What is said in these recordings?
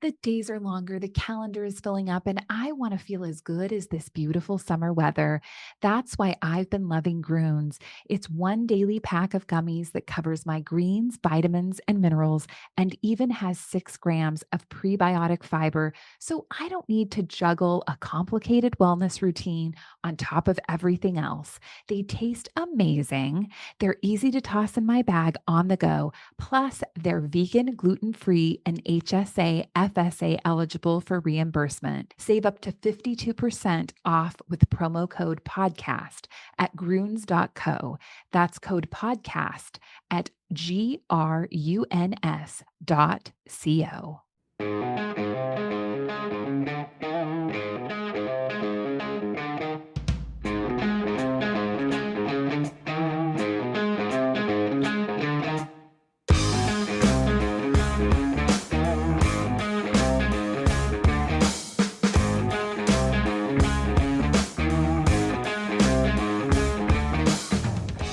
The days are longer, the calendar is filling up, and I want to feel as good as this beautiful summer weather. That's why I've been loving Groons. It's one daily pack of gummies that covers my greens, vitamins, and minerals, and even has 6 grams of prebiotic fiber. So I don't need to juggle a complicated wellness routine on top of everything else. They taste amazing. They're easy to toss in my bag on the go. Plus, they're vegan, gluten free, and HSA, FSA eligible for reimbursement. Save up to 52% off with promo code podcast at gruns.co. That's code podcast at gruns.co.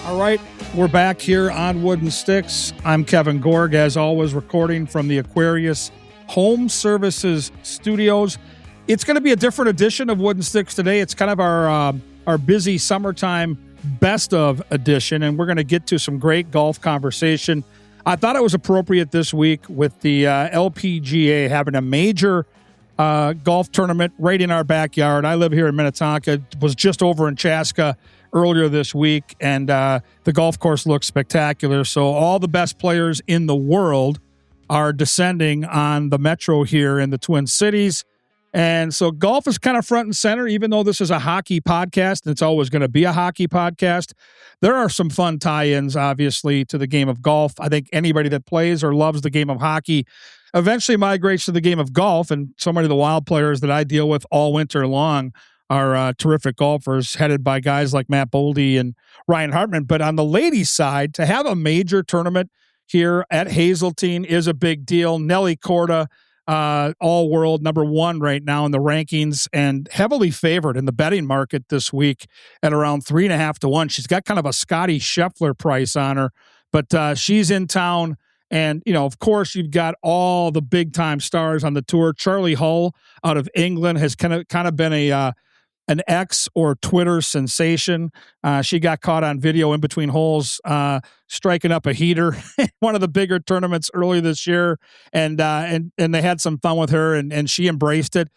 All right, we're back here on Wooden Sticks. I'm Kevin Gorg, as always, recording from the Aquarius Home Services Studios. It's going to be a different edition of Wooden Sticks today. It's kind of our busy summertime best of edition, and we're going to get to some great golf conversation. I thought it was appropriate this week with the LPGA having a major golf tournament right in our backyard. I live here in Minnetonka. Was just over in Chaska earlier this week, and the golf course looks spectacular. So all the best players in the world are descending on the Metro here in the Twin Cities. And so golf is kind of front and center, even though this is a hockey podcast, and it's always going to be a hockey podcast. There are some fun tie-ins, obviously, to the game of golf. I think anybody that plays or loves the game of hockey eventually migrates to the game of golf, and so many of the wild players that I deal with all winter long are terrific golfers headed by guys like Matt Boldy and Ryan Hartman. But on the ladies' side, to have a major tournament here at Hazeltine is a big deal. Nelly Korda, all world number one right now in the rankings and heavily favored in the betting market this week at around 3.5 to 1. She's got kind of a Scotty Scheffler price on her, but she's in town. And, you know, of course, you've got all the big time stars on the tour. Charlie Hull out of England has kind of been an X or Twitter sensation. She got caught on video in between holes, striking up a heater in one of the bigger tournaments earlier this year. And they had some fun with her, and she embraced it.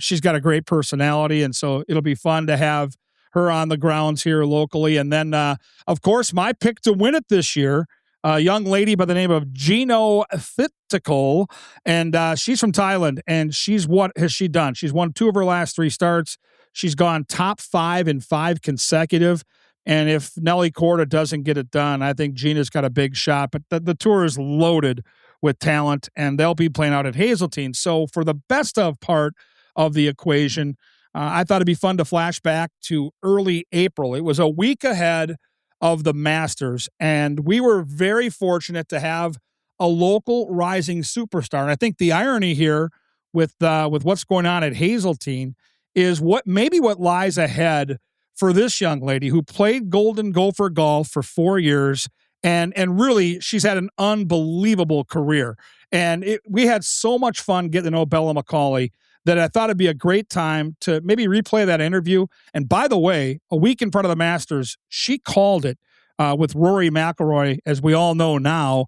She's got a great personality, and so it'll be fun to have her on the grounds here locally. And then, of course, my pick to win it this year, a young lady by the name of Gino Thittikul, and she's from Thailand. And what has she done? She's won 2 of her last 3 starts. She's gone top 5 in 5 consecutive. And if Nelly Korda doesn't get it done, I think Gina's got a big shot. But the tour is loaded with talent, and they'll be playing out at Hazeltine. So for the best of part of the equation, I thought it'd be fun to flash back to early April. It was a week ahead of the Masters, and we were very fortunate to have a local rising superstar. And I think the irony here with what's going on at Hazeltine is what lies ahead for this young lady who played Golden Gopher golf for 4 years, and really she's had an unbelievable career. And we had so much fun getting to know Bella McCauley that I thought it'd be a great time to maybe replay that interview. And by the way, a week in front of the Masters, she called it with Rory McIlroy, as we all know now,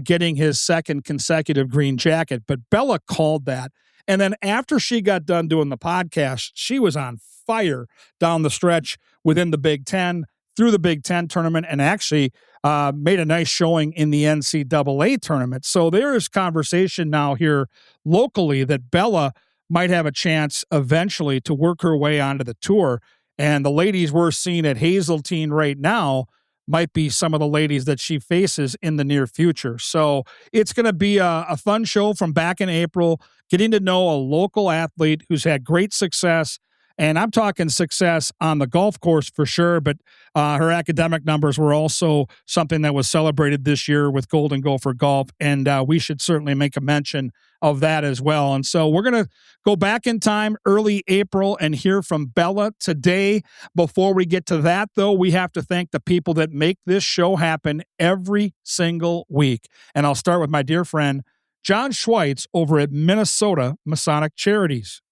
getting his 2nd consecutive green jacket. But Bella called that. And then after she got done doing the podcast, she was on fire down the stretch within the Big Ten, through the Big Ten tournament, and actually made a nice showing in the NCAA tournament. So there is conversation now here locally that Bella might have a chance eventually to work her way onto the tour. And the ladies we're seeing at Hazeltine right now might be some of the ladies that she faces in the near future. So it's going to be a fun show from back in April, getting to know a local athlete who's had great success. And I'm talking success on the golf course for sure, but her academic numbers were also something that was celebrated this year with Golden Gopher Golf, and we should certainly make a mention of that as well. And so we're going to go back in time, early April, and hear from Bella today. Before we get to that, though, we have to thank the people that make this show happen every single week. And I'll start with my dear friend, John Schweitz over at Minnesota Masonic Charities.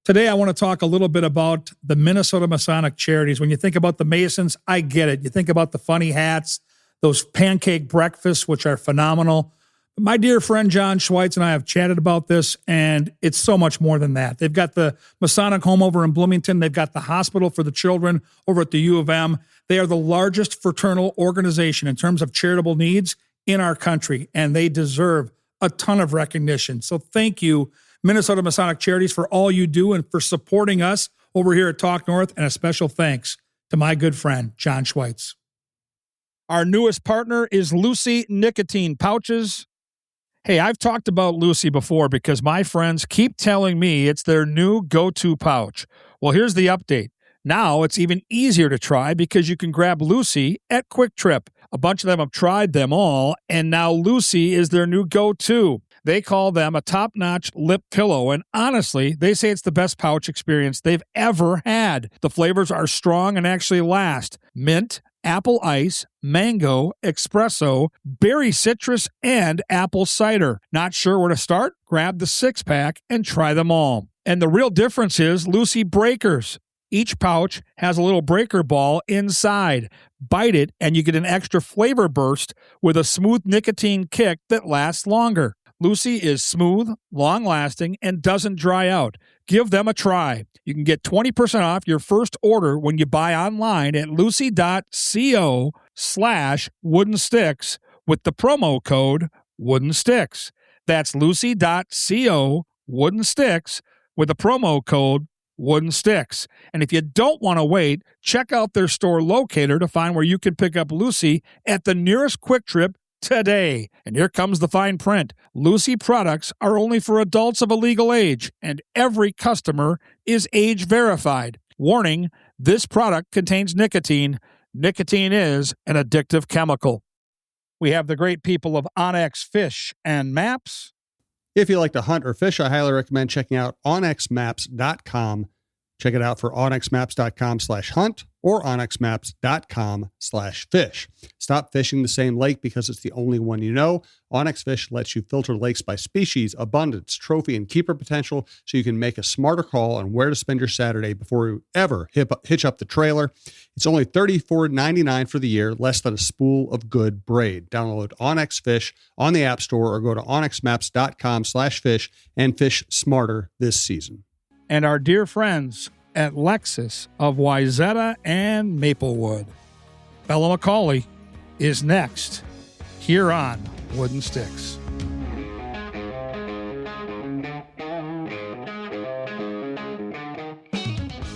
Today, I want to talk a little bit about the Minnesota Masonic Charities. When you think about the Masons, I get it. You think about the funny hats, those pancake breakfasts, which are phenomenal. My dear friend John Schweitz and I have chatted about this, and it's so much more than that. They've got the Masonic Home over in Bloomington. They've got the hospital for the children over at the U of M. They are the largest fraternal organization in terms of charitable needs in our country, and they deserve a ton of recognition. So thank you, Minnesota Masonic Charities, for all you do and for supporting us over here at Talk North, and a special thanks to my good friend, John Schweitz. Our newest partner is Lucy Nicotine Pouches. Hey, I've talked about Lucy before because my friends keep telling me it's their new go-to pouch. Well, here's the update. Now it's even easier to try because you can grab Lucy at Quick Trip. A bunch of them have tried them all, and now Lucy is their new go-to. They call them a top-notch lip pillow, and honestly, they say it's the best pouch experience they've ever had. The flavors are strong and actually last. Mint, apple ice, mango, espresso, berry citrus, and apple cider. Not sure where to start? Grab the 6-pack and try them all. And the real difference is Lucy Breakers. Each pouch has a little breaker ball inside. Bite it and you get an extra flavor burst with a smooth nicotine kick that lasts longer. Lucy is smooth, long-lasting, and doesn't dry out. Give them a try. You can get 20% off your first order when you buy online at lucy.co/woodensticks with the promo code woodensticks. That's lucy.co/woodensticks with the promo code woodensticks. And if you don't want to wait, check out their store locator to find where you can pick up Lucy at the nearest Quick Trip today. And here comes the fine print. Lucy products are only for adults of a legal age, and every customer is age verified. Warning, this product contains nicotine. Nicotine is an addictive chemical. We have the great people of Onyx Fish and Maps. If you like to hunt or fish, I highly recommend checking out onxmaps.com. Check it out for onxmaps.com/hunt or onxmaps.com/fish. Stop fishing the same lake because it's the only one you know. Onyx Fish lets you filter lakes by species, abundance, trophy, and keeper potential so you can make a smarter call on where to spend your Saturday before you ever hitch up the trailer. It's only $34.99 for the year, less than a spool of good braid. Download Onyx Fish on the App Store or go to onxmaps.com/fish and fish smarter this season. And our dear friends at Lexus of Wayzata and Maplewood. Bella McCauley is next here on Wooden Sticks.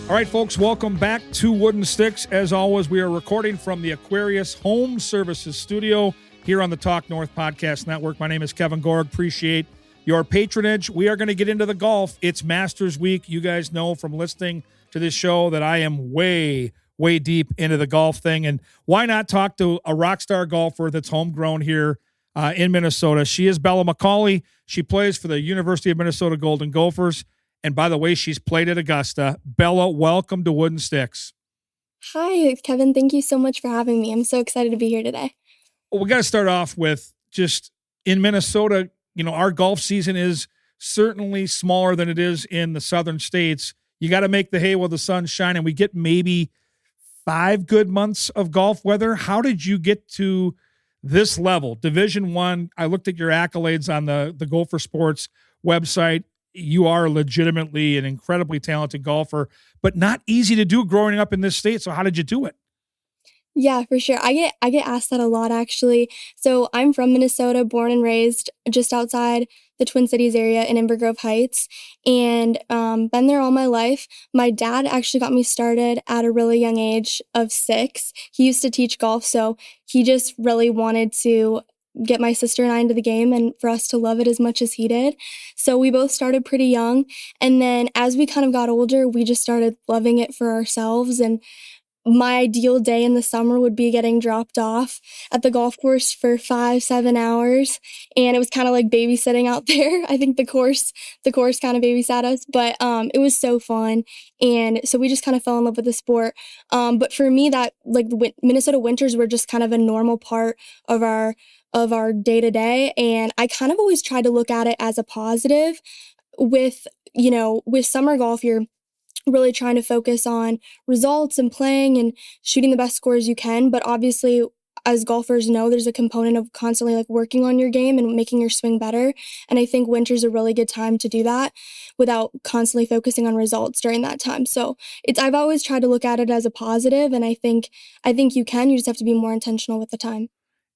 All right, folks, welcome back to Wooden Sticks. As always, we are recording from the Aquarius Home Services Studio here on the Talk North Podcast Network. My name is Kevin Gorg. Appreciate your patronage. We are going to get into the golf. It's Masters Week. You guys know from listening to this show that I am way deep into the golf thing. And why not talk to a rock star golfer that's homegrown here in Minnesota? She is Bella McCauley. She plays for the University of Minnesota Golden Gophers. And by the way, she's played at Augusta. Bella, welcome to Wooden Sticks. Hi, Kevin. Thank you so much for having me. I'm so excited to be here today. Well, we got to start off with just in Minnesota, you know, our golf season is certainly smaller than it is in the southern states. You got to make the hay while the sun's shining. We get maybe 5 good months of golf weather. How did you get to this level? Division I, I looked at your accolades on the Gopher Sports website. You are legitimately an incredibly talented golfer, but not easy to do growing up in this state. So how did you do it? Yeah, for sure. I get asked that a lot, actually. So I'm from Minnesota, born and raised just outside the Twin Cities area in Inver Grove Heights, and been there all my life. My dad actually got me started at a really young age of 6. He used to teach golf, so he just really wanted to get my sister and I into the game and for us to love it as much as he did. So we both started pretty young, and then as we kind of got older, we just started loving it for ourselves, and my ideal day in the summer would be getting dropped off at the golf course for 5, 7 hours. And it was kind of like babysitting out there. I think the course kind of babysat us, but it was so fun. And so we just kind of fell in love with the sport. But for me, that like Minnesota winters were just kind of a normal part of our day to day. And I kind of always tried to look at it as a positive. With, with summer golf, you're really trying to focus on results and playing and shooting the best scores you can. But obviously, as golfers know, there's a component of constantly like working on your game and making your swing better. And I think winter's a really good time to do that without constantly focusing on results during that time. So I've always tried to look at it as a positive, and I think you just have to be more intentional with the time.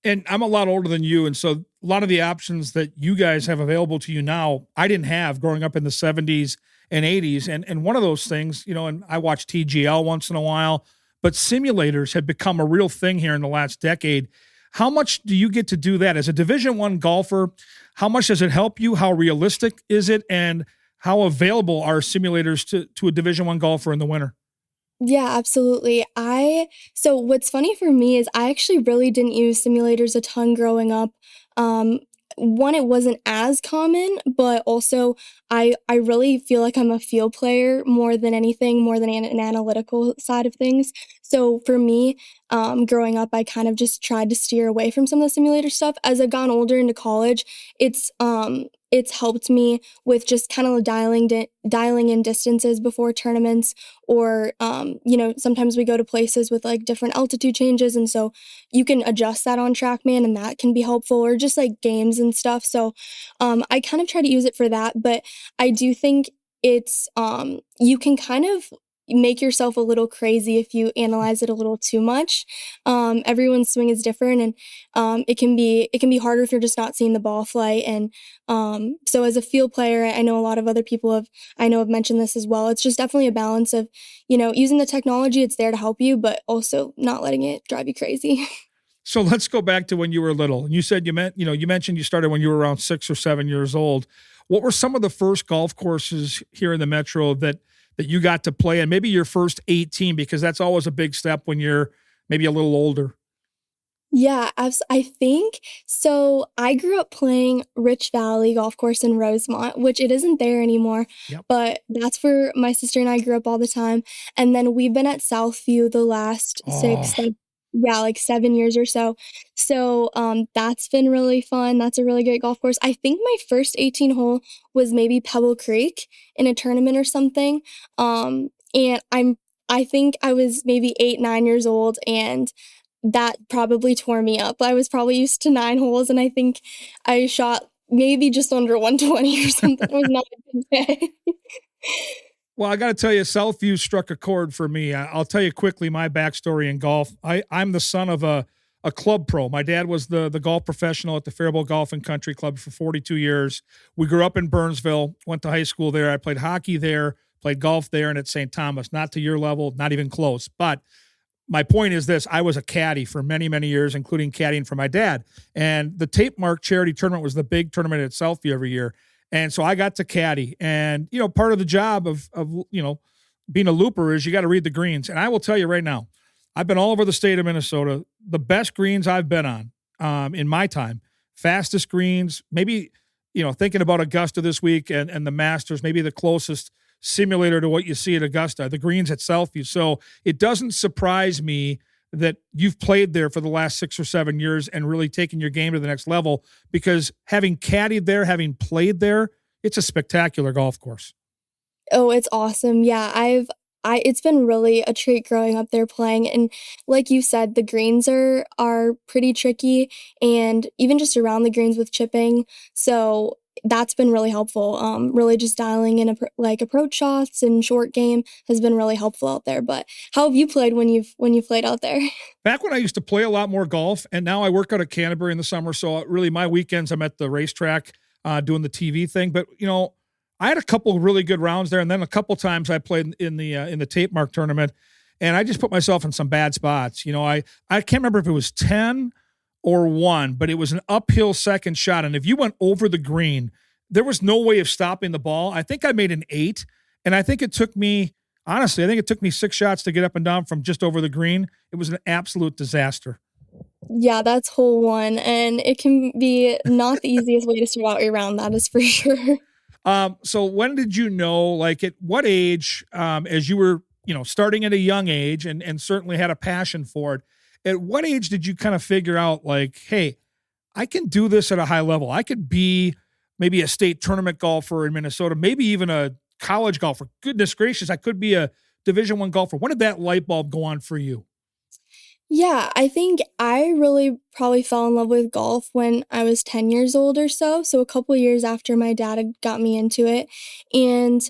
And I'm a lot older than you, and so a lot of the options that you guys have available to you now, I didn't have growing up in the 70s and 80s. And one of those things, and I watch TGL once in a while, but simulators have become a real thing here in the last decade. How much do you get to do that as a Division I golfer? How much does it help you? How realistic is it? And how available are simulators to a Division I golfer in the winter? Yeah, absolutely. So what's funny for me is I actually really didn't use simulators a ton growing up. Um, One, it wasn't as common, but also I really feel like I'm a field player more than anything, more than an analytical side of things. So for me, growing up, I kind of just tried to steer away from some of the simulator stuff. As I've gone older into college, it's helped me with just kind of dialing in distances before tournaments, or sometimes we go to places with like different altitude changes, and so you can adjust that on TrackMan, and that can be helpful, or just like games and stuff. So I kind of try to use it for that, but I do think it's you can kind of make yourself a little crazy if you analyze it a little too much. Everyone's swing is different, and it can be harder if you're just not seeing the ball flight. And so as a field player, I know a lot of other people have mentioned this as well. It's just definitely a balance of, using the technology. It's there to help you, but also not letting it drive you crazy. So let's go back to when you were little. You said you mentioned you started when you were around 6 or 7 years old. What were some of the first golf courses here in the Metro that you got to play, and maybe your first 18, because that's always a big step when you're maybe a little older? Yeah, I think so. I grew up playing Rich Valley Golf Course in Rosemont, which it isn't there anymore, Yep. but that's where my sister and I grew up all the time. And then we've been at Southview the last Oh, yeah, like 7 years or so. So that's been really fun. That's a really great golf course. I think my first 18 hole was maybe Pebble Creek in a tournament or something. And I think I was maybe 8, 9 years old, and that probably tore me up. I was probably used to 9 holes, and I think I shot maybe just under 120 or something. It was not a good day. well, I got to tell you, Southview struck a chord for me. I'll tell you quickly my backstory in golf. I'm the son of a club pro. My dad was the golf professional at the Faribault Golf and Country Club for 42 years. We grew up in Burnsville, went to high school there. I played hockey there, played golf there, and at St. Thomas. Not to your level, not even close. But my point is this: I was a caddy for many, many years, including caddying for my dad. And the Tape Mark Charity Tournament was the big tournament at Southview every year. And so I got to caddy. And, part of the job of being a looper is you got to read the greens. And I will tell you right now, I've been all over the state of Minnesota. The best greens I've been on in my time, fastest greens, maybe, thinking about Augusta this week and the Masters, maybe the closest simulator to what you see at Augusta, the greens at Southview. So it doesn't surprise me that you've played there for the last 6 or 7 years and really taken your game to the next level, because having caddied there, having played there, it's a spectacular golf course. Oh, it's awesome. Yeah, it's been really a treat growing up there playing, and like you said, the greens are pretty tricky, and even just around the greens with chipping. So that's been really helpful. Really just dialing in like approach shots and short game has been really helpful out there. But how have you played when you've played out there? Back when I used to play a lot more golf, and now I work out of Canterbury in the summer, so really my weekends I'm at the racetrack doing the TV thing. But I had a couple really good rounds there, and then a couple times I played in the Tape Mark tournament, and I just put myself in some bad spots. I can't remember if it was 10 or 1, but it was an uphill second shot, and if you went over the green, there was no way of stopping the ball. I think I made an 8, and I think it took me Honestly, I think it took me 6 shots to get up and down from just over the green. It was an absolute disaster. Yeah, that's hole one, and it can be not the easiest way to start out your round, that is for sure. So when did you know, like at what age, as you were, starting at a young age and certainly had a passion for it, at what age did you kind of figure out like, hey, I can do this at a high level. I could be maybe a state tournament golfer in Minnesota, maybe even a college golfer. Goodness gracious, I could be a Division I golfer. When did that light bulb go on for you? Yeah, I think I really probably fell in love with golf when I was 10 years old or so, so a couple years after my dad had got me into it, and,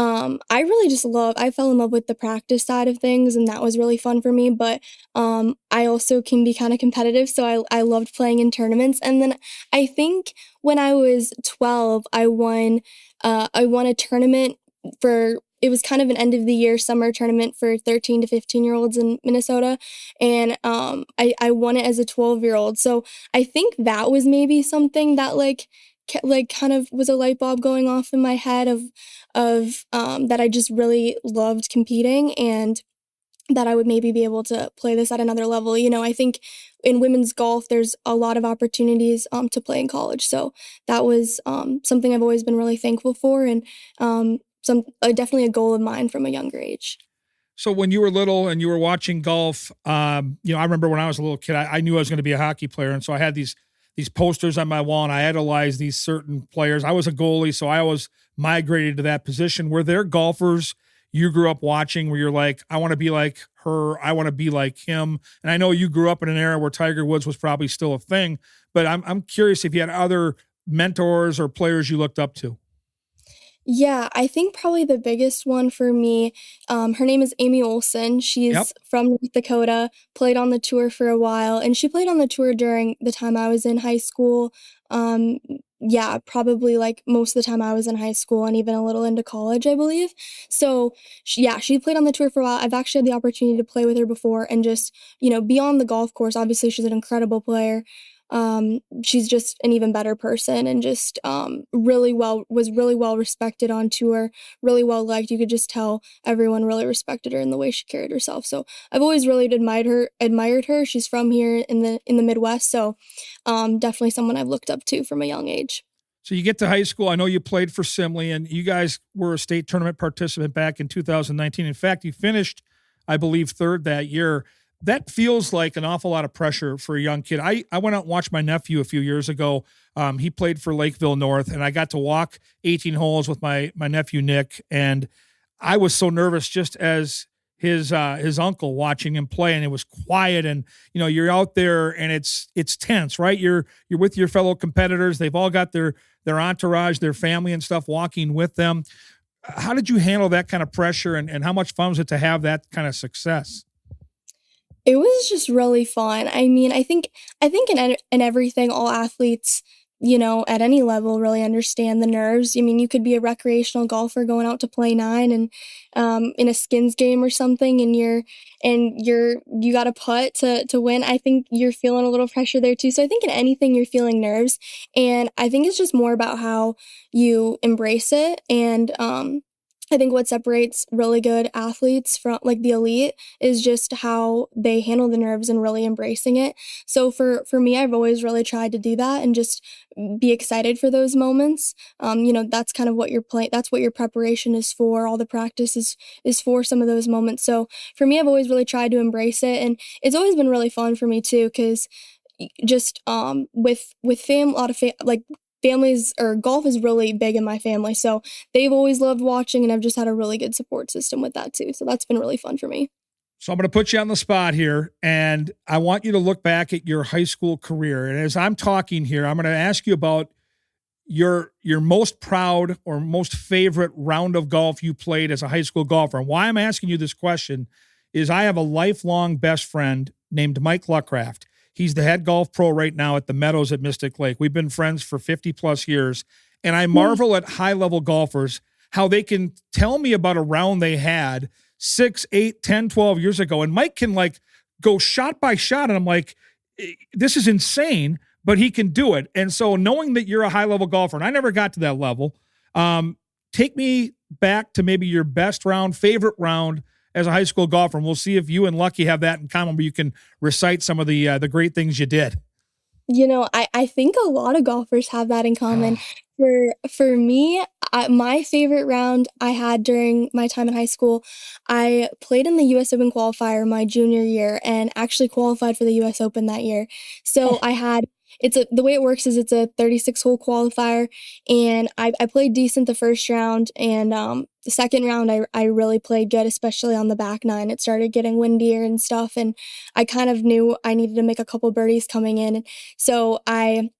I really just I fell in love with the practice side of things, and that was really fun for me, but, I also can be kinda competitive, so I loved playing in tournaments, and then I think when I was 12, I won a tournament for it was kind of an end of the year summer tournament for 13 to 15-year-olds in Minnesota, and, I won it as a 12-year-old, so I think that was maybe something that, kind of was a light bulb going off in my head that I just really loved competing and that I would maybe be able to play this at another level. I think in women's golf, there's a lot of opportunities to play in college. So that was something I've always been really thankful for, and definitely a goal of mine from a younger age. So when you were little and you were watching golf, I remember when I was a little kid, I knew I was going to be a hockey player, and so I had these posters on my wall, and I idolized these certain players. I was a goalie, so I always migrated to that position. Were there golfers you grew up watching where you're like, I want to be like her, I want to be like him? And I know you grew up in an era where Tiger Woods was probably still a thing, but I'm curious if you had other mentors or players you looked up to. Yeah, I think probably the biggest one for me, her name is Amy Olson. Yep. She's from North Dakota, played on the tour for a while, and she played on the tour during the time I was in high school. Um, yeah, probably like most of the time I was in high school and even a little into college, I believe. So, she played on the tour for a while. I've actually had the opportunity to play with her before and just, be on the golf course. Obviously, she's an incredible player. She's just an even better person and just really well respected on tour, really well liked. You could just tell everyone really respected her in the way she carried herself. So I've always really admired her. She's from here in the Midwest, so definitely someone I've looked up to from a young age. So you get to high school. I know you played for Simley, and you guys were a state tournament participant back in 2019. In fact, you finished, I believe, third that year. That feels like an awful lot of pressure for a young kid. I went out and watched my nephew a few years ago. He played for Lakeville North, and I got to walk 18 holes with my nephew Nick, and I was so nervous just as his uncle watching him play, and it was quiet, and you're out there and it's tense, right? You're with your fellow competitors. They've all got their entourage, their family and stuff walking with them. How did you handle that kind of pressure, and how much fun was it to have that kind of success? It was just really fun. I mean, I think in everything, all athletes, at any level really understand the nerves. I mean, you could be a recreational golfer going out to play 9 and, in a skins game or something, and you got a putt to win. I think you're feeling a little pressure there too. So I think in anything you're feeling nerves, and I think it's just more about how you embrace it, and, I think what separates really good athletes from like the elite is just how they handle the nerves and really embracing it. So for me, I've always really tried to do that and just be excited for those moments. That's kind of what that's what your preparation is for. All the practice is for some of those moments. So for me, I've always really tried to embrace it, and it's always been really fun for me too, because just with a lot of like families or golf is really big in my family, so they've always loved watching, and I've just had a really good support system with that too. So that's been really fun for me. So I'm going to put you on the spot here, and I want you to look back at your high school career. And as I'm talking here, I'm going to ask you about your most proud or most favorite round of golf you played as a high school golfer. And why I'm asking you this question is I have a lifelong best friend named Mike Luckraft. He's the head golf pro right now at the Meadows at Mystic Lake. We've been friends for 50 plus years. And I marvel at high level golfers, how they can tell me about a round they had 6, 8, 10, 12 years ago. And Mike can like go shot by shot. And I'm like, this is insane, but he can do it. And so knowing that you're a high level golfer, and I never got to that level, take me back to maybe your best round, favorite round as a high school golfer, and we'll see if you and Lucky have that in common, where you can recite some of the great things you did. I think a lot of golfers have that in common. For me, my favorite round I had during my time in high school, I played in the US Open qualifier my junior year and actually qualified for the US Open that year. So Oh, I had the way it works is it's a 36 hole qualifier, and I played decent the first round, and the second round I really played good, especially on the back nine. It started getting windier and stuff, and I kind of knew I needed to make a couple birdies coming in. So I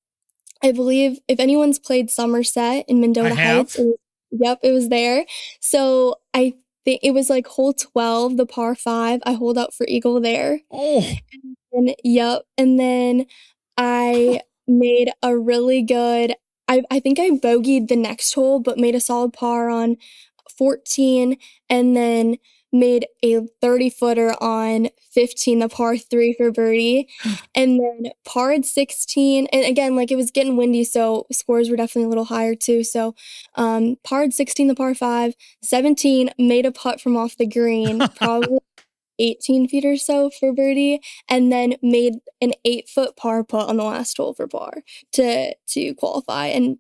believe if anyone's played Somerset in I Mendota Heights, have. yep, it was there. So I think it was like hole 12, the par 5. I holed out for eagle there. Oh, And yep, and then I made a really good I think I bogeyed the next hole, but made a solid par on 14, and then made a 30-footer on 15, the par 3 for birdie, and then parred 16, and again, like, it was getting windy, so scores were definitely a little higher too, so, parred 16, the par 5, 17, made a putt from off the green, probably 18 feet or so for birdie, and then made an 8-foot par putt on the last hole for par to qualify and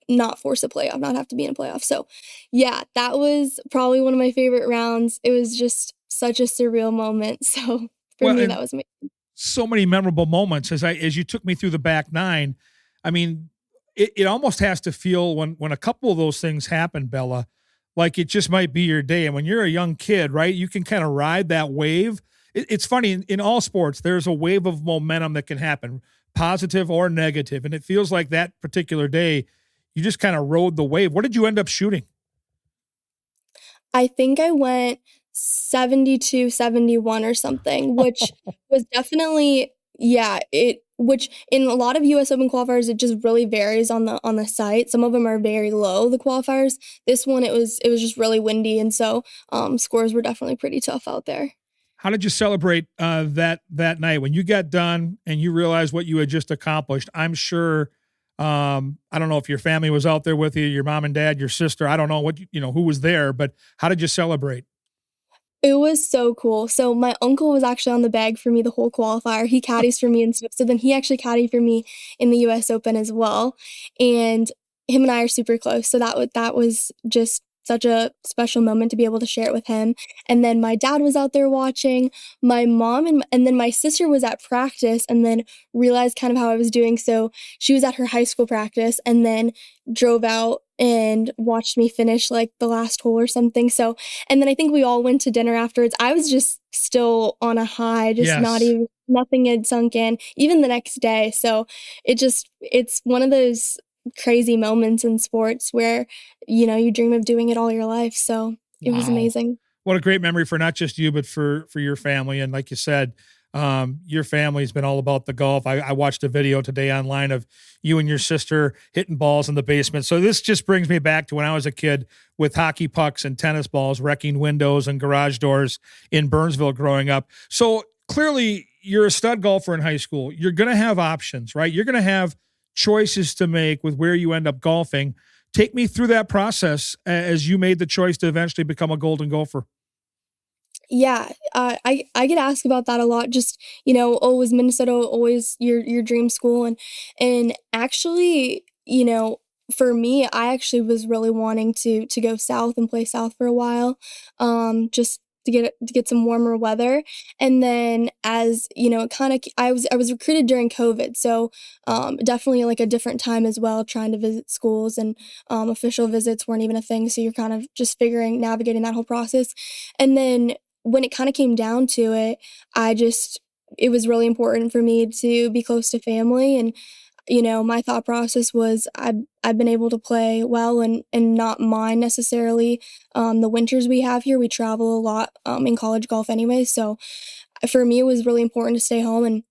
not force a playoff, not have to be in a playoff. So, yeah, that was probably one of my favorite rounds. It was just such a surreal moment. So, for well, me, that and was amazing. so many memorable moments as you took me through the back nine. I mean, it almost has to feel when a couple of those things happen, Bella, like it just might be your day. And when you're a young kid, right, you can kind of ride that wave. It's funny in all sports, there's a wave of momentum that can happen, positive or negative. And it feels like that particular day, you just kind of rode the wave. What did you end up shooting? I think I went 72, 71 or something, which was definitely yeah, which in a lot of US Open qualifiers, it just really varies on the site. Some of them are very low, the qualifiers. This one, it was just really windy, and so, scores were definitely pretty tough out there. How did you celebrate that night when you got done and you realized what you had just accomplished? I'm sure. I don't know if your family was out there with you, your mom and dad, your sister. I don't know what who was there, but how did you celebrate? It was so cool. So my uncle was actually on the bag for me the whole qualifier. He caddies for me and stuff. So then he actually caddied for me in the US Open as well. And him and I are super close. So that was just such a special moment to be able to share it with him. And then my dad was out there watching. My mom and then my sister was at practice and then realized kind of how I was doing. So she was at her high school practice and then drove out and watched me finish like the last hole or something. So and then I think we all went to dinner afterwards. I was just still on a high, just not Yes. even nothing had sunk in, even the next day. So it's one of those crazy moments in sports where, you dream of doing it all your life. So it was Wow. amazing. What a great memory for not just you, but for your family. And like you said, your family's been all about the golf. I watched a video today online of you and your sister hitting balls in the basement. So this just brings me back to when I was a kid with hockey pucks and tennis balls, wrecking windows and garage doors in Burnsville growing up. So clearly you're a stud golfer in high school. You're going to have options, right? You're going to have choices to make with where you end up golfing. Take me through that process as you made the choice to eventually become a Golden Gopher. Yeah, I get asked about that a lot. Just oh, was Minnesota always your dream school? And actually, for me, I actually was really wanting to go south and play south for a while, just to get some warmer weather. And then as it kind of I was recruited during COVID, so definitely like a different time as well, trying to visit schools and official visits weren't even a thing. So you're kind of just navigating that whole process, and then when it kind of came down to it, it was really important for me to be close to family. And, my thought process was I've been able to play well and not mind necessarily the winters we have here. We travel a lot in college golf anyway. So for me, it was really important to stay home. And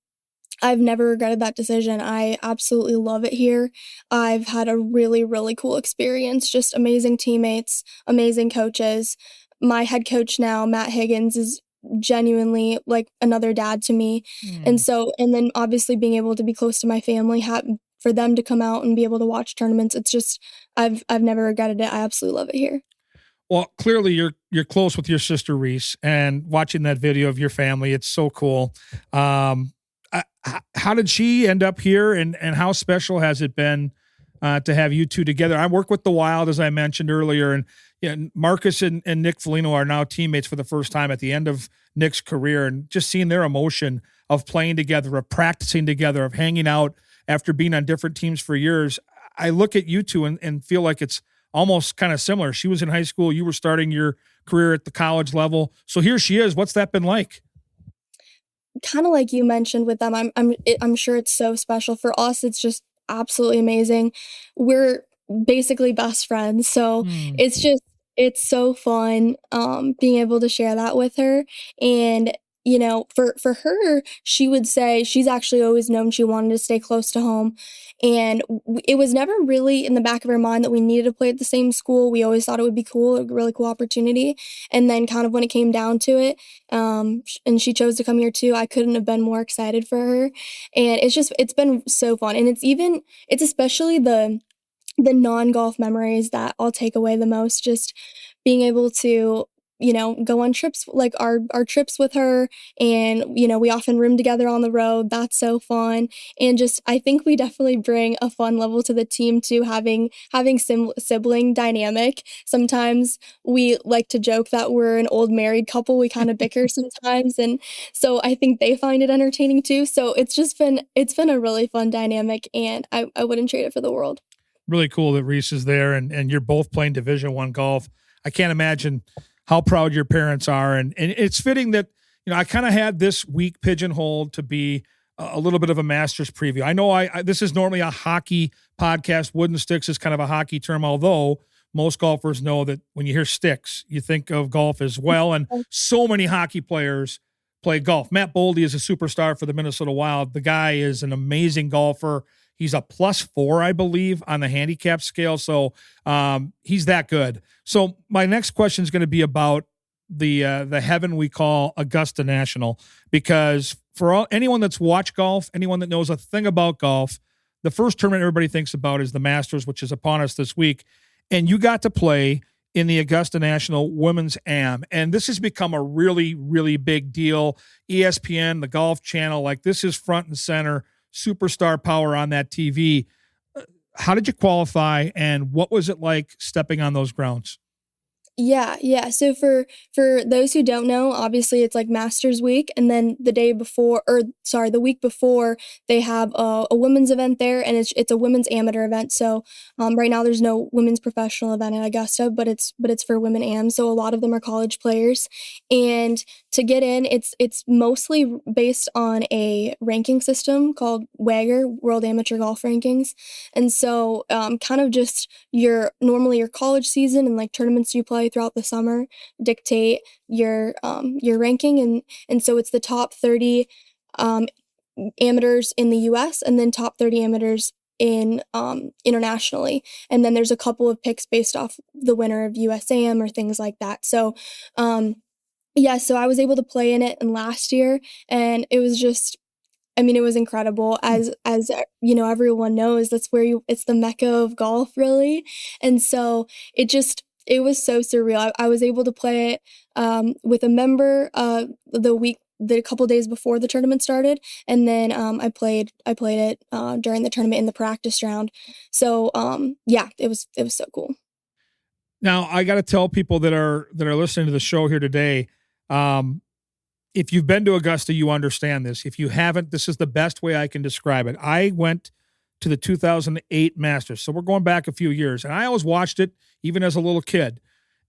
I've never regretted that decision. I absolutely love it here. I've had a really, really cool experience, just amazing teammates, amazing coaches. My head coach now, Matt Higgins, is genuinely like another dad to me. And Hmm. so, and then obviously being able to be close to my family, for them to come out and be able to watch tournaments. It's just, I've never regretted it. I absolutely love it here. Well, clearly you're close with your sister Reese, and watching that video of your family, it's so cool. How did she end up here, and how special has it been to have you two together? I work with the Wild, as I mentioned earlier, and Marcus and Nick Foligno are now teammates for the first time at the end of Nick's career, and just seeing their emotion of playing together, of practicing together, of hanging out after being on different teams for years. I look at you two and feel like it's almost kind of similar. She was in high school. You were starting your career at the college level. So here she is. What's that been like? Kind of like you mentioned with them, I'm sure it's so special. For us, it's just absolutely amazing. We're basically best friends, so it's so fun being able to share that with her. And for her, she would say she's actually always known she wanted to stay close to home, and it was never really in the back of her mind that we needed to play at the same school. We always thought it would be cool, a really cool opportunity. And then kind of when it came down to it, and she chose to come here too, I couldn't have been more excited for her. And it's been so fun. And it's especially the non-golf memories that I'll take away the most, just being able to go on trips, like our trips with her, and we often room together on the road. That's so fun. And just, I think we definitely bring a fun level to the team too, having sibling dynamic. Sometimes we like to joke that we're an old married couple. We kind of bicker sometimes, and so I think they find it entertaining too. So it's been a really fun dynamic, and I wouldn't trade it for the world. Really cool that Reese is there, and you're both playing Division I golf. I can't imagine how proud your parents are. And it's fitting that, I kind of had this week pigeonholed to be a little bit of a Masters preview. I know this is normally a hockey podcast. Wooden Sticks is kind of a hockey term, although most golfers know that when you hear sticks, you think of golf as well. And so many hockey players play golf. Matt Boldy is a superstar for the Minnesota Wild. The guy is an amazing golfer. He's a +4, I believe, on the handicap scale. So he's that good. So my next question is going to be about the heaven we call Augusta National, because for anyone that's watched golf, anyone that knows a thing about golf, the first tournament everybody thinks about is the Masters, which is upon us this week. And you got to play in the Augusta National Women's Am. And this has become a really, really big deal. ESPN, the Golf Channel, like this is front and center, superstar power on that TV. How did you qualify, and what was it like stepping on those grounds? Yeah. So for those who don't know, obviously it's like Masters week, and then the week before, they have a women's event there, and it's a women's amateur event. So right now there's no women's professional event at Augusta, but it's for women am. So a lot of them are college players, and to get in, it's mostly based on a ranking system called WAGR, World Amateur Golf Rankings. And so kind of just normally your college season and like tournaments you play throughout the summer dictate your ranking, and so it's the top 30 amateurs in the US, and then top 30 amateurs in internationally, and then there's a couple of picks based off the winner of USAM or things like that. So so I was able to play in it last year, and it was just, it was incredible. As everyone knows, that's where it's the mecca of golf, really. And so it was so surreal. I was able to play it with a member the couple days before the tournament started, and then I played it during the tournament in the practice round. So it was so cool. Now I got to tell people that are listening to the show here today, if you've been to Augusta, you understand this. If you haven't, this is the best way I can describe it. I went to the 2008 Masters, so we're going back a few years, and I always watched it even as a little kid.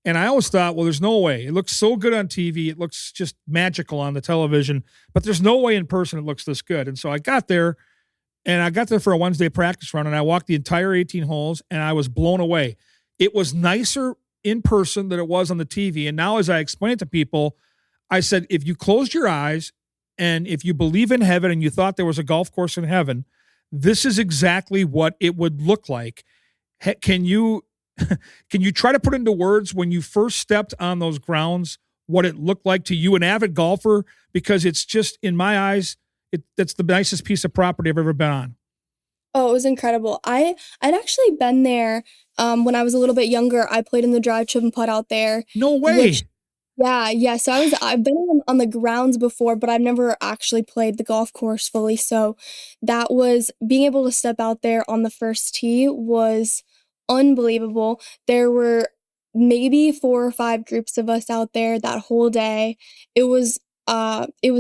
And I always thought, well, there's no way. It looks so good on TV. It looks just magical on the television, but there's no way in person it looks this good. And so I got there, and I got there for a Wednesday practice run, and I walked the entire 18 holes, and I was blown away. It was nicer in person than it was on the TV. And now as I explain it to people, I said, if you closed your eyes and if you believe in heaven and you thought there was a golf course in heaven, this is exactly what it would look like. Can you try to put into words when you first stepped on those grounds, what it looked like to you, an avid golfer? Because it's just, in my eyes, that's the nicest piece of property I've ever been on. Oh, it was incredible. I'd actually been there when I was a little bit younger. I played in the drive, chip, and putt out there, No which way. yeah, yeah. So I've been on the grounds before, but I've never actually played the golf course fully. So that was being able to step out there on the first tee was unbelievable. There were maybe 4 or 5 groups of us out there that whole day. It was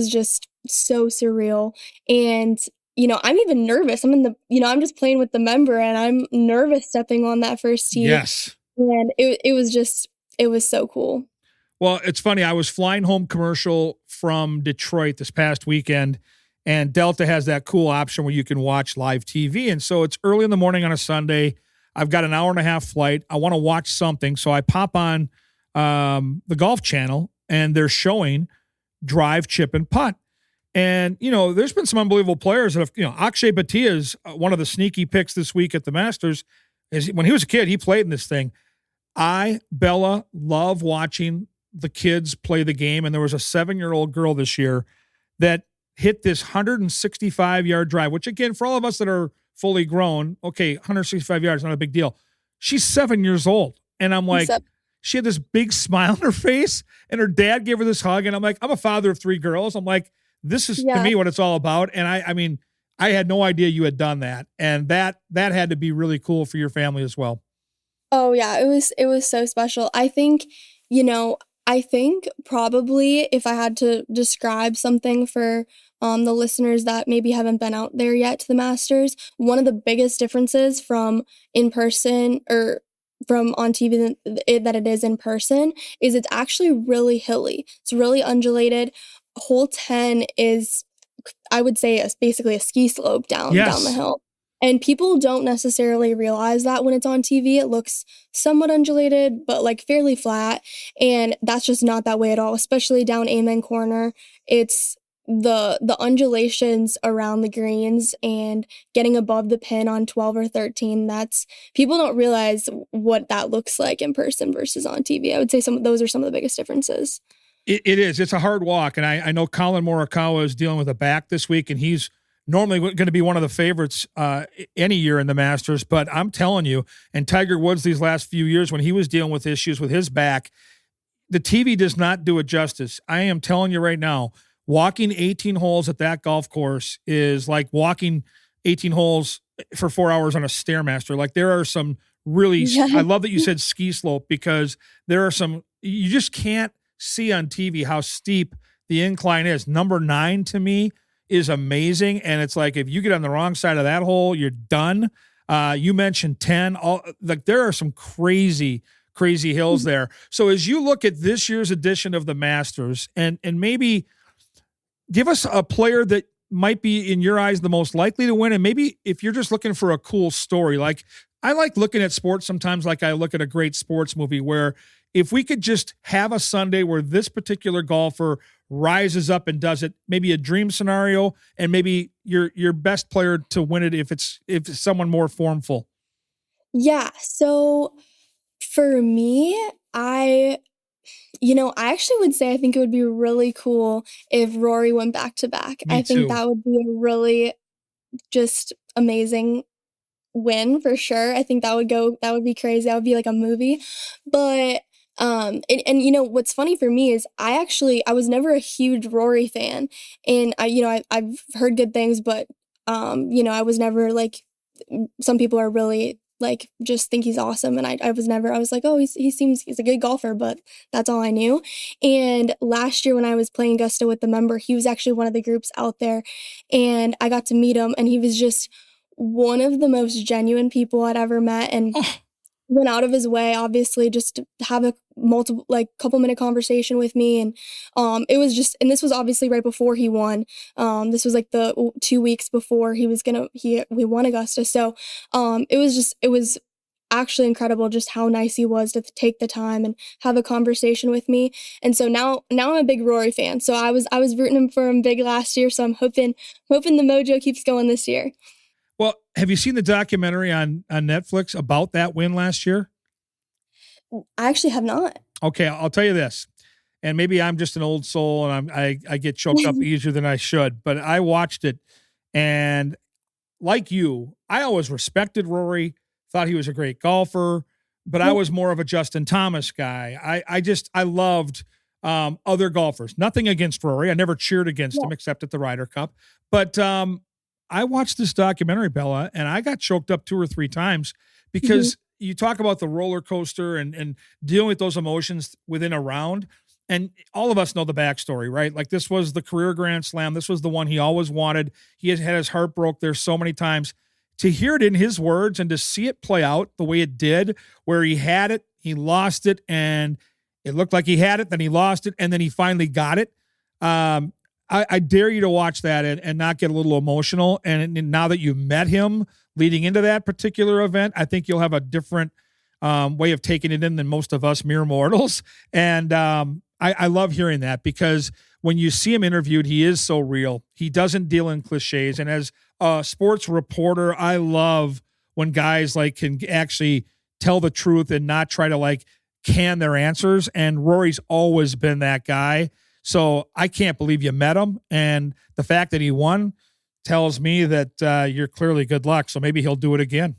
just so surreal. And I'm even nervous. I'm just playing with the member and I'm nervous stepping on that first tee. Yes. And it was so cool. Well, it's funny. I was flying home commercial from Detroit this past weekend, and Delta has that cool option where you can watch live TV. And so it's early in the morning on a Sunday. I've got an hour and a half flight. I want to watch something. So I pop on the Golf Channel, and they're showing drive, chip, and putt. And, there's been some unbelievable players that have, Akshay Bhatia is one of the sneaky picks this week at the Masters. When he was a kid, he played in this thing. Bella, love watching the kids play the game. And there was a 7-year-old girl this year that hit this 165-yard drive, which again, for all of us that are fully grown, okay, 165 yards, not a big deal. She's 7 years old. And I'm like, she had this big smile on her face, and her dad gave her this hug. And I'm like, I'm a father of 3 girls. I'm like, this is to me what it's all about. And I mean, I had no idea you had done that. And that had to be really cool for your family as well. Oh yeah, it was so special. I think probably if I had to describe something for the listeners that maybe haven't been out there yet to the Masters, one of the biggest differences from in person or from on TV that it is in person is it's actually really hilly. It's really undulated. Hole 10 is, I would say, basically a ski slope down the hill. And people don't necessarily realize that when it's on TV. It looks somewhat undulated, but like fairly flat. And that's just not that way at all, especially down Amen Corner. It's the undulations around the greens and getting above the pin on 12 or 13. People don't realize what that looks like in person versus on TV. I would say those are some of the biggest differences. It is. It's a hard walk. And I know Colin Morikawa is dealing with a back this week, and he's normally going to be one of the favorites any year in the Masters. But I'm telling you, and Tiger Woods these last few years when he was dealing with issues with his back, the TV does not do it justice. I am telling you right now, walking 18 holes at that golf course is like walking 18 holes for 4 hours on a Stairmaster. Like there are some really, I love that you said ski slope, because there are some, you just can't see on TV how steep the incline is. Number 9 to me is amazing. And it's like, if you get on the wrong side of that hole, you're done. You mentioned 10, there are some crazy hills there. So as you look at this year's edition of the Masters, and maybe give us a player that might be in your eyes the most likely to win. And maybe if you're just looking for a cool story, like I like looking at sports sometimes like I look at a great sports movie, where if we could just have a Sunday where this particular golfer rises up and does it, maybe a dream scenario, and maybe your best player to win it if it's someone more formful. Yeah. So for me, I actually would say I think it would be really cool if Rory went back to back. I think that would be a really just amazing win for sure. I think that would be crazy. That would be like a movie. But what's funny for me is I was never a huge Rory fan, and I've heard good things, but I was never like, some people are really like just think he's awesome, and I was like, oh, he's a good golfer, but that's all I knew. And last year when I was playing Augusta with the member, he was actually one of the groups out there, and I got to meet him, and he was just one of the most genuine people I'd ever met, and went out of his way, obviously, just to have a couple minute conversation with me. And it was just, and this was obviously right before he won. This was like the 2 weeks before we won Augusta. So it was actually incredible just how nice he was to take the time and have a conversation with me. And so now I'm a big Rory fan. So I was rooting for him big last year. So I'm hoping the mojo keeps going this year. Well, have you seen the documentary on Netflix about that win last year? I actually have not. Okay, I'll tell you this, and maybe I'm just an old soul and I get choked up easier than I should, but I watched it, and like you, I always respected Rory, thought he was a great golfer, but I was more of a Justin Thomas guy. I loved other golfers. Nothing against Rory. I never cheered against him except at the Ryder Cup. But I watched this documentary, Bella, and I got choked up 2 or 3 times because you talk about the roller coaster and dealing with those emotions within a round. And all of us know the backstory, right? Like, this was the career Grand Slam. This was the one he always wanted. He has had his heart broke there so many times. To hear it in his words and to see it play out the way it did, where he had it, he lost it, and it looked like he had it, then he lost it, and then he finally got it. I dare you to watch that and not get a little emotional. And now that you've met him leading into that particular event, I think you'll have a different way of taking it in than most of us mere mortals. And I love hearing that, because when you see him interviewed, he is so real. He doesn't deal in cliches. And as a sports reporter, I love when guys like can actually tell the truth and not try to like can their answers. And Rory's always been that guy. So I can't believe you met him. And the fact that he won tells me that you're clearly good luck. So maybe he'll do it again.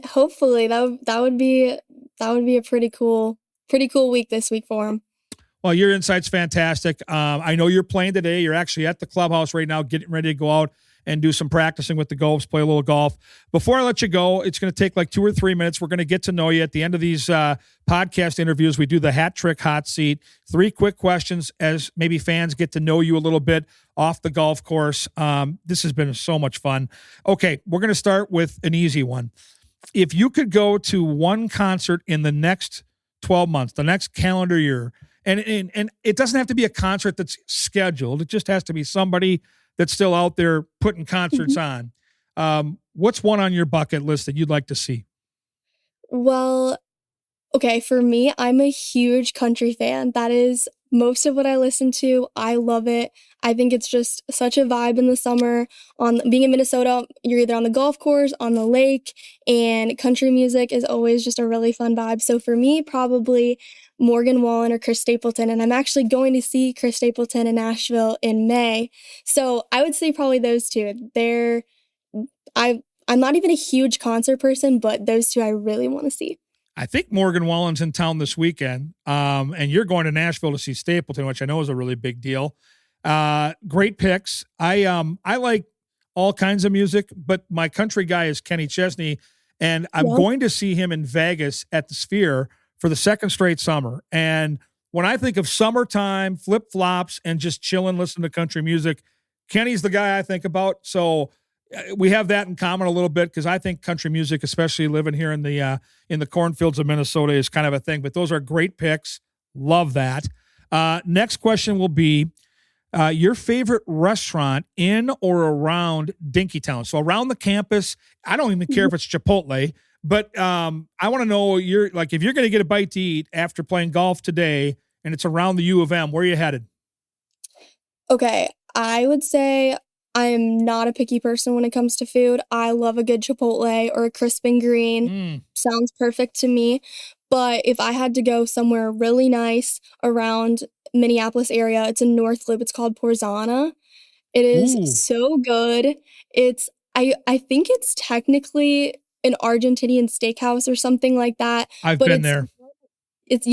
Hopefully that would be a pretty cool week this week for him. Well, your insight's fantastic. I know you're playing today. You're actually at the clubhouse right now, getting ready to go out and do some practicing with the Gophers, play a little golf. Before I let you go, it's going to take like 2 or 3 minutes. We're going to get to know you. At the end of these podcast interviews, we do the hat trick hot seat. 3 quick questions as maybe fans get to know you a little bit off the golf course. This has been so much fun. Okay, we're going to start with an easy one. If you could go to one concert in the next 12 months, the next calendar year, and it doesn't have to be a concert that's scheduled. It just has to be somebody that's still out there putting concerts on. What's one on your bucket list that you'd like to see? Well, okay, for me, I'm a huge country fan. That is most of what I listen to. I love it. I think it's just such a vibe in the summer. On being in Minnesota, you're either on the golf course, on the lake, and country music is always just a really fun vibe. So for me, probably Morgan Wallen or Chris Stapleton. And I'm actually going to see Chris Stapleton in Nashville in May. So I would say probably those two. I'm not even a huge concert person, but those two I really want to see. I think Morgan Wallen's in town this weekend, and you're going to Nashville to see Stapleton, which I know is a really big deal. Great picks. I like all kinds of music, but my country guy is Kenny Chesney, and I'm going to see him in Vegas at the Sphere for the 2nd straight summer. And when I think of summertime, flip-flops, and just chilling, listening to country music, Kenny's the guy I think about. So we have that in common a little bit, because I think country music, especially living here in the cornfields of Minnesota, is kind of a thing. But those are great picks. Love that. Next question will be your favorite restaurant in or around Dinkytown. So around the campus. I don't even care if it's Chipotle, but I want to know if you're going to get a bite to eat after playing golf today and it's around the U of M, where are you headed? Okay, I would say I'm not a picky person when it comes to food. I love a good Chipotle or a crisp and green. Sounds perfect to me. But if I had to go somewhere really nice around Minneapolis area, it's in North Loop. It's called Porzana. It is so good. I think it's technically an Argentinian steakhouse or something like that. I've been there. It's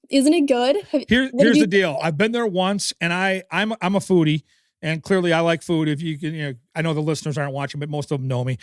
isn't it good? Here's the deal. I've been there once, and I'm a foodie. And clearly I like food. If you can, I know the listeners aren't watching, but most of them know me.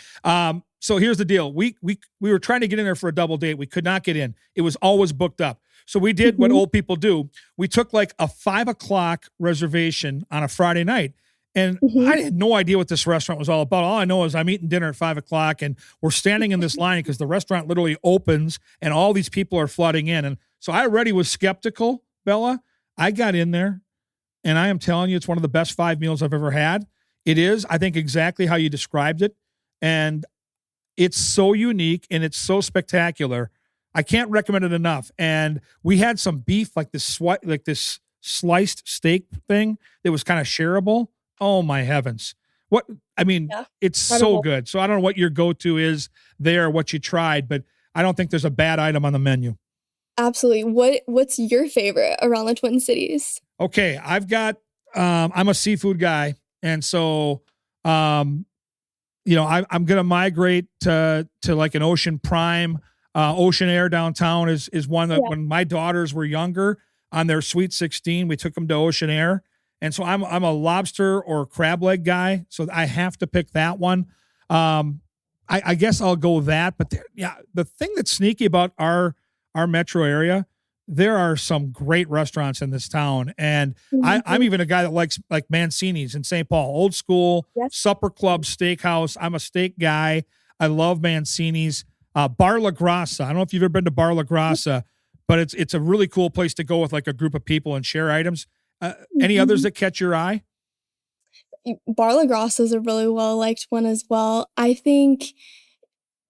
So here's the deal. We were trying to get in there for a double date. We could not get in. It was always booked up. So we did what old people do. We took like a 5:00 reservation on a Friday night. And I had no idea what this restaurant was all about. All I know is I'm eating dinner at 5:00 and we're standing in this line because the restaurant literally opens and all these people are flooding in. And so I already was skeptical, Bella. I got in there. And I am telling you, it's one of the best 5 meals I've ever had. It is, I think, exactly how you described it. And it's so unique and it's so spectacular. I can't recommend it enough. And we had some beef, like this sliced steak thing that was kind of shareable. Oh my heavens. It's so good. So I don't know what your go-to is there, what you tried, but I don't think there's a bad item on the menu. Absolutely. What's your favorite around the Twin Cities? Okay, I've got I'm a seafood guy, and so I'm going to migrate to like an Ocean Prime. Ocean Air downtown is one that when my daughters were younger on their Sweet 16, we took them to Ocean Air. And so I'm a lobster or crab leg guy. So I have to pick that one. I guess I'll go with that. But the thing that's sneaky about our metro area, there are some great restaurants in this town. And I'm even a guy that likes like Mancini's in St. Paul, old school supper club steakhouse. I'm a steak guy. I love Mancini's. Bar La Grassa. I don't know if you've ever been to Bar La Grassa, but it's a really cool place to go with like a group of people and share items. Any others that catch your eye? Bar La Grassa is a really well liked one as well. I think,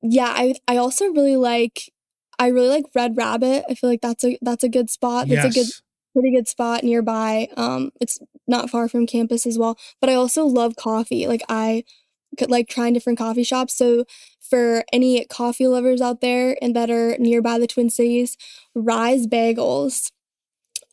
I also really like Red Rabbit. I feel like that's a good spot. That's a pretty good spot nearby. It's not far from campus as well. But I also love coffee. Like I could like trying different coffee shops. So for any coffee lovers out there and that are nearby the Twin Cities, Rise Bagels,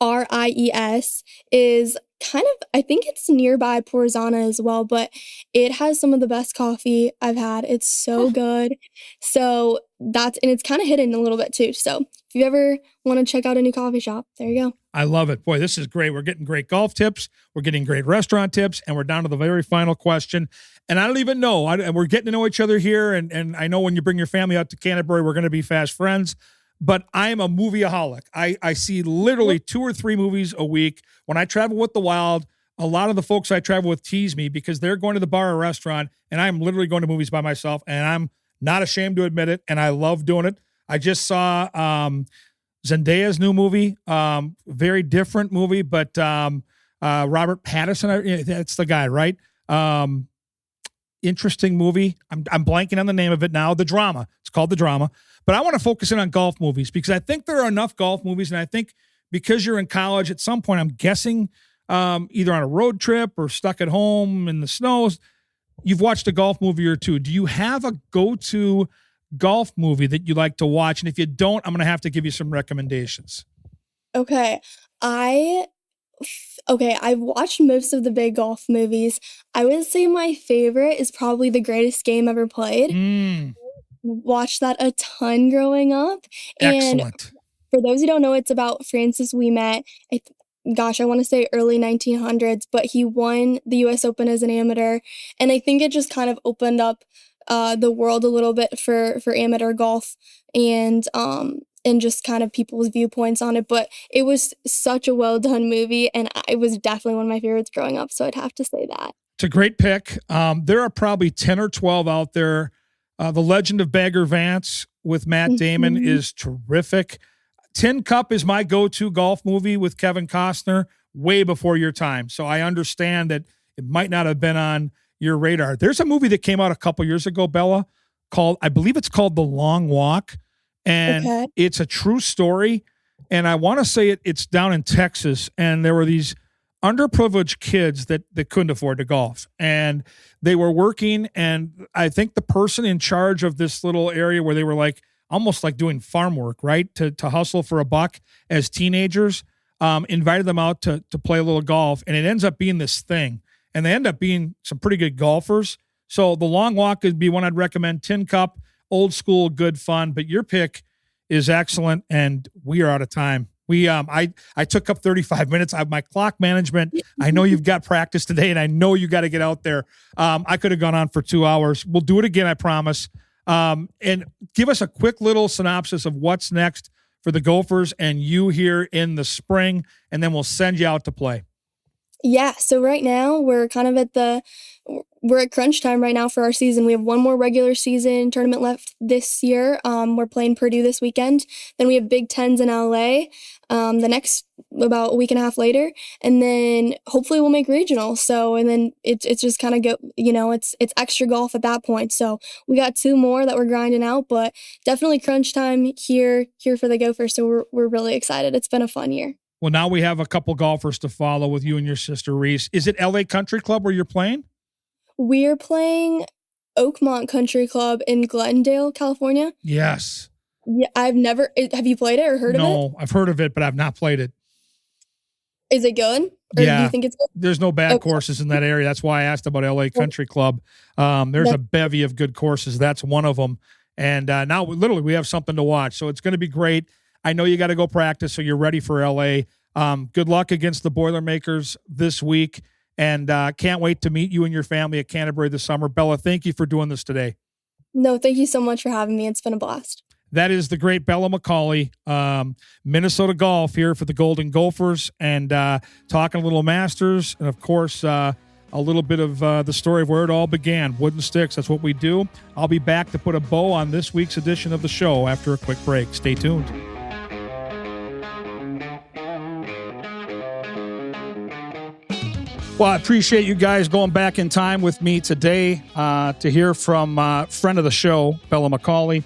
RIES, is kind of, I think it's nearby Porzana as well, but it has some of the best coffee I've had. It's so good. So and it's kind of hidden a little bit too. So if you ever want to check out a new coffee shop, there you go. I love it. Boy, this is great. We're getting great golf tips. We're getting great restaurant tips. And we're down to the very final question. And I don't even know. We're getting to know each other here. And I know when you bring your family out to Canterbury, we're going to be fast friends. But I am a movieaholic. I see literally 2 or 3 movies a week. When I travel with the Wild, a lot of the folks I travel with tease me because they're going to the bar or restaurant, and I'm literally going to movies by myself, and I'm not ashamed to admit it, and I love doing it. I just saw Zendaya's new movie, very different movie, but Robert Pattinson, that's the guy, right? Interesting movie. I'm blanking on the name of it now. The Drama. It's called The Drama. But I want to focus in on golf movies because I think there are enough golf movies, and I think because you're in college at some point, I'm guessing either on a road trip or stuck at home in the snows, you've watched a golf movie or two. Do you have a go-to golf movie that you like to watch? And if you don't, I'm going to have to give you some recommendations. Okay. I've watched most of the big golf movies. I would say my favorite is probably The Greatest Game Ever Played. Watched that a ton growing up. Excellent. And for those who don't know, it's about Francis Ouimet. I want to say early 1900s, but he won the U.S. Open as an amateur. And I think it just kind of opened up the world a little bit for amateur golf and just kind of people's viewpoints on it. But it was such a well-done movie, and it was definitely one of my favorites growing up, so I'd have to say that. It's a great pick. There are probably 10 or 12 out there. The Legend of Bagger Vance with Matt Damon is terrific. Tin Cup is my go-to golf movie with Kevin Costner, way before your time. So I understand that it might not have been on your radar. There's a movie that came out a couple years ago, Bella, I believe it's called The Long Walk. And it's a true story. And I want to say it's down in Texas. And there were these underprivileged kids that couldn't afford to golf. And they were working. And I think the person in charge of this little area where they were like, almost like doing farm work, right? To hustle for a buck as teenagers, invited them out to play a little golf. And it ends up being this thing. And they end up being some pretty good golfers. So The Long Walk would be one I'd recommend. Tin Cup, old school, good fun. But your pick is excellent. And we are out of time. I took up 35 minutes. I have my clock management. I know you've got practice today, and I know you got to get out there. I could have gone on for 2 hours. We'll do it again, I promise. And give us a quick little synopsis of what's next for the Gophers and you here in the spring, and then we'll send you out to play. Yeah, so right now we're kind of we're at crunch time right now for our season. We have one more regular season tournament left this year. We're playing Purdue this weekend. Then we have Big Tens in LA the next about a week and a half later. And then hopefully we'll make regional. So, and then it's just kind of it's extra golf at that point. So we got 2 more that we're grinding out, but definitely crunch time here for the Gophers. So we're really excited. It's been a fun year. Well, now we have a couple golfers to follow with you and your sister Reese. Is it LA Country Club where you're playing? We're playing Oakmont Country Club in Glendale, California. Yes. Yeah, have you played it or heard of it? No, I've heard of it, but I've not played it. Is it good? Or do you Yeah, think it's good? there's no bad Okay. courses in that area. That's why I asked about LA Country Club. There's a bevy of good courses. That's one of them. And now, literally, we have something to watch. So it's going to be great. I know you got to go practice, so you're ready for LA. Good luck against the Boilermakers this week. And can't wait to meet you and your family at Canterbury this summer. Bella, thank you for doing this today. No, thank you so much for having me. It's been a blast. That is the great Bella McCauley, Minnesota golf here for the Golden Gophers, and talking a little Masters, and of course, a little bit of the story of where it all began. Wooden Sticks, that's what we do. I'll be back to put a bow on this week's edition of the show after a quick break. Stay tuned. Well, I appreciate you guys going back in time with me today to hear from friend of the show, Bella McCauley.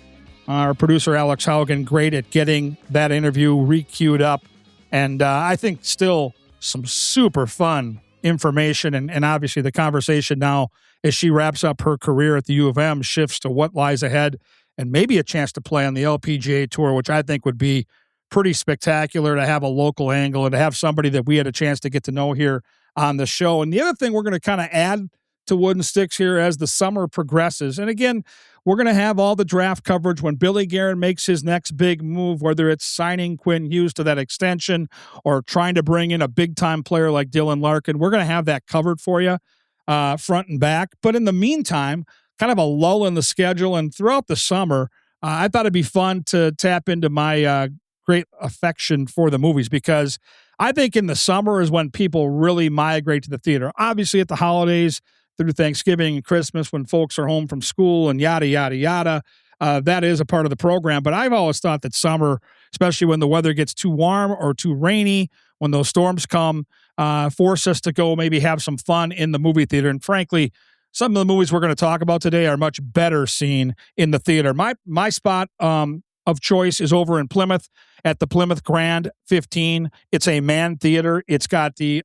Our producer, Alex Haugen, great at getting that interview re-queued up. And I think still some super fun information. And obviously the conversation now, as she wraps up her career at the U of M, shifts to what lies ahead and maybe a chance to play on the LPGA Tour, which I think would be pretty spectacular to have a local angle and to have somebody that we had a chance to get to know here on the show. And the other thing we're going to kind of add to Wooden Sticks here as the summer progresses. And again, we're going to have all the draft coverage when Billy Guerin makes his next big move, whether it's signing Quinn Hughes to that extension or trying to bring in a big-time player like Dylan Larkin. We're going to have that covered for you front and back. But in the meantime, kind of a lull in the schedule. And throughout the summer, I thought it'd be fun to tap into my great affection for the movies, because I think in the summer is when people really migrate to the theater. Obviously at the holidays, through Thanksgiving and Christmas, when folks are home from school and yada, yada, yada. That is a part of the program. But I've always thought that summer, especially when the weather gets too warm or too rainy, when those storms come, force us to go maybe have some fun in the movie theater. And frankly, some of the movies we're going to talk about today are much better seen in the theater. My spot of choice is over in Plymouth at the Plymouth Grand 15. It's a man theater. It's got the,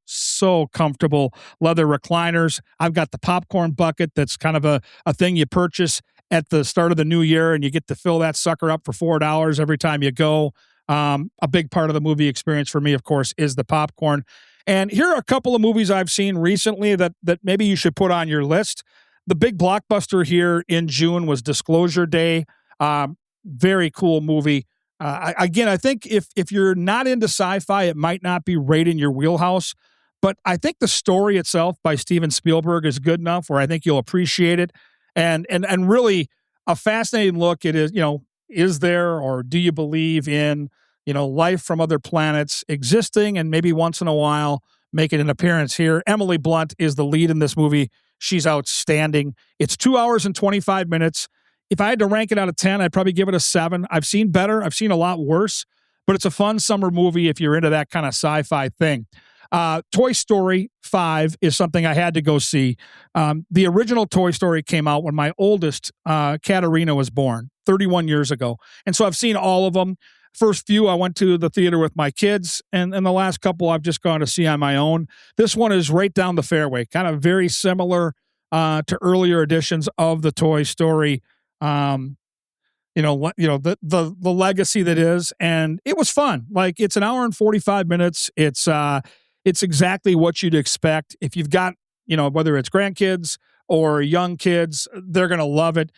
so comfortable leather recliners. I've got the popcorn bucket that's kind of a thing you purchase at the start of the new year, and you get to fill that sucker up for $4 every time you go. A big part of the movie experience for me, of course, is the popcorn. And here are a couple of movies I've seen recently that maybe you should put on your list. The big blockbuster here in June was Disclosure Day. Very cool movie. Again, I think if you're not into sci-fi, it might not be right in your wheelhouse. But I think the story itself by Steven Spielberg is good enough where I think you'll appreciate it. And really a fascinating look at it, is there, or do you believe in, life from other planets existing and maybe once in a while making an appearance here. Emily Blunt is the lead in this movie. She's outstanding. It's 2 hours and 25 minutes. If I had to rank it out of 10, I'd probably give it a 7. I've seen better. I've seen a lot worse, but it's a fun summer movie if you're into that kind of sci-fi thing. Toy Story 5 is something I had to go see. The original Toy Story came out when my oldest, Katarina, was born 31 years ago. And so I've seen all of them. First few, I went to the theater with my kids, and the last couple I've just gone to see on my own. This one is right down the fairway, kind of very similar to earlier editions of the Toy Story. The legacy that is, and it was fun. Like, it's an hour and 45 minutes. It's exactly what you'd expect. If you've got, whether it's grandkids or young kids, they're going to love it.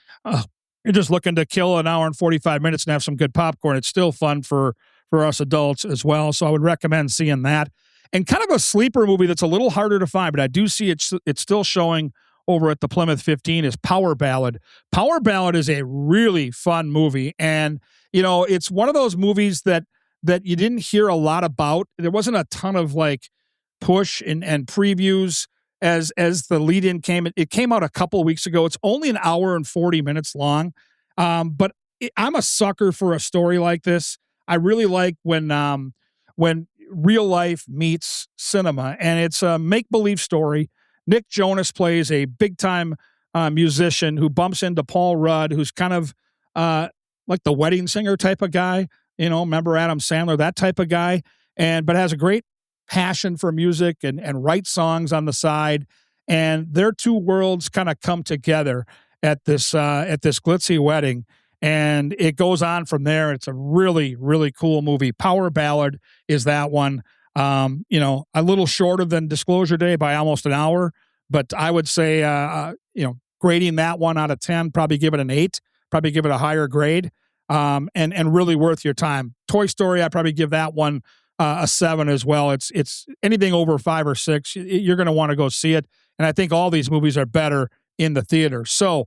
You're just looking to kill an hour and 45 minutes and have some good popcorn. It's still fun for us adults as well. So I would recommend seeing that. And kind of a sleeper movie that's a little harder to find, but I do see it's still showing over at the Plymouth 15 is Power Ballad. Power Ballad is a really fun movie. And, it's one of those movies that you didn't hear a lot about. There wasn't a ton of push and previews as the lead-in came. It came out a couple of weeks ago. It's only an hour and 40 minutes long. But I'm a sucker for a story like this. I really like when real life meets cinema, and it's a make-believe story. Nick Jonas plays a big-time musician who bumps into Paul Rudd, who's kind of like the wedding singer type of guy. Remember Adam Sandler, that type of guy, but has a great passion for music and writes songs on the side. And their two worlds kind of come together at this glitzy wedding, and it goes on from there. It's a really, really cool movie. Power Ballad is that one. A little shorter than Disclosure Day by almost an hour, but I would say, grading that one out of 10, probably give it an 8, probably give it a higher grade, and really worth your time. Toy Story, I'd probably give that one a 7 as well. It's anything over 5 or 6, you're going to want to go see it. And I think all these movies are better in the theater. So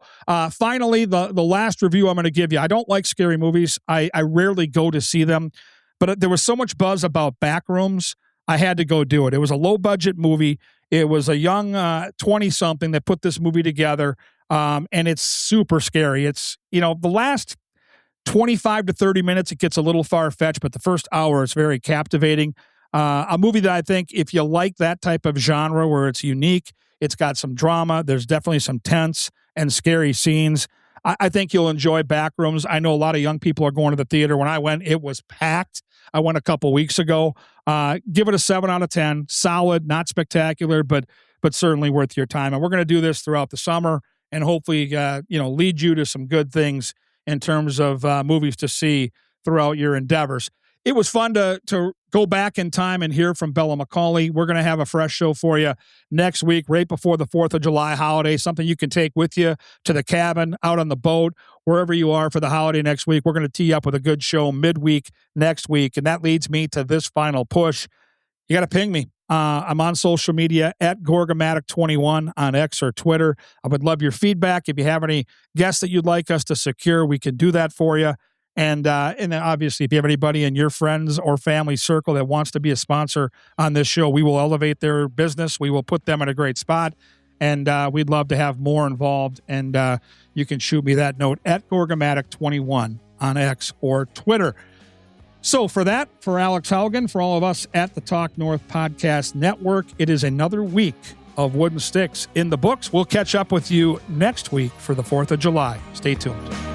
finally, the last review I'm going to give you. I don't like scary movies. I rarely go to see them, but there was so much buzz about Backrooms, I had to go do it. It was a low-budget movie. It was a young 20-something that put this movie together, and it's super scary. It's, the last 25 to 30 minutes, it gets a little far-fetched, but the first hour is very captivating. A movie that I think if you like that type of genre where it's unique, it's got some drama, there's definitely some tense and scary scenes, I think you'll enjoy Backrooms. I know a lot of young people are going to the theater. When I went, it was packed. I went a couple weeks ago. Give it a 7 out of 10. Solid, not spectacular, but certainly worth your time. And we're going to do this throughout the summer and hopefully, lead you to some good things in terms of movies to see throughout your endeavors. It was fun to go back in time and hear from Bella McCauley. We're going to have a fresh show for you next week, right before the 4th of July holiday, something you can take with you to the cabin, out on the boat, wherever you are for the holiday next week. We're going to tee you up with a good show midweek next week. And that leads me to this final push. You got to ping me. I'm on social media at Gorgomatic21 on X or Twitter. I would love your feedback. If you have any guests that you'd like us to secure, we can do that for you. And then obviously, if you have anybody in your friends or family circle that wants to be a sponsor on this show, we will elevate their business. We will put them in a great spot. And we'd love to have more involved. And you can shoot me that note at Gorgomatic21 on X or Twitter. So for Alex Haugen, for all of us at the Talk North Podcast Network, it is another week of Wooden Sticks in the books. We'll catch up with you next week for the 4th of July. Stay tuned.